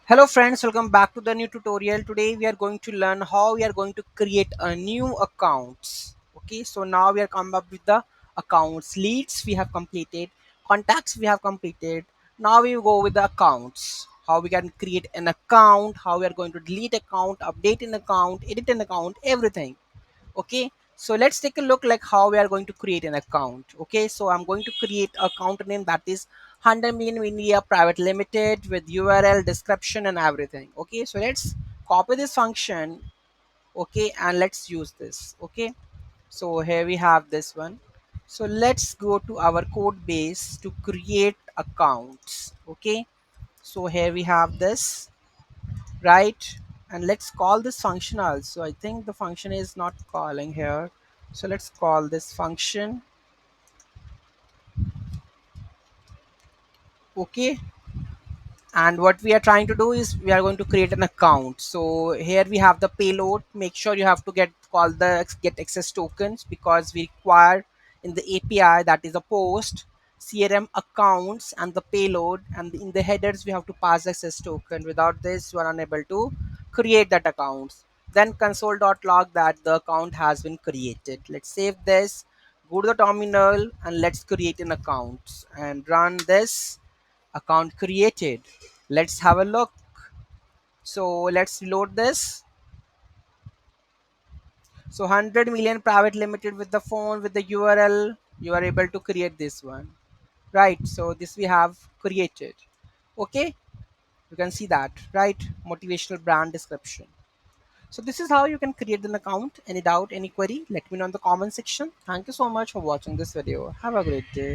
Hello friends, welcome back to the new tutorial. Today we are going to learn how we are going to create a new accounts. Okay, so now we are come up with the accounts. Leads we have completed, contacts we have completed. Now we go with the accounts. How we can create an account, how we are going to delete account, update an account, edit an account, everything. Okay, so let's take a look like how we are going to create an account. Okay, so I'm going to create a account name that is 100 million India private limited with URL description and everything. Okay, so let's copy this function. Okay, and let's use this. Okay, so here we have this one. So let's go to our code base to create accounts. Okay, so here we have this, right? And let's call this function also. I think the function is not calling here, so let's call this function. Okay, and what we are trying to do is we are going to create an account. So here we have the payload. Make sure you have to get call the get access tokens, because we require in the API, that is a post CRM accounts and the payload, and in the headers we have to pass access token. Without this you are unable to create that accounts. Then console.log that the account has been created. Let's save this, go to the terminal, and let's create an account and run this. Account created. Let's have a look. So let's load this. So 100 million private limited with the phone with the URL, you are able to create this one, right? So this we have created. Okay, you can see that, right? Motivational brand description. So this is how you can create an account. Any doubt, any query, let me know in the comment section. Thank you so much for watching this video. Have a great day.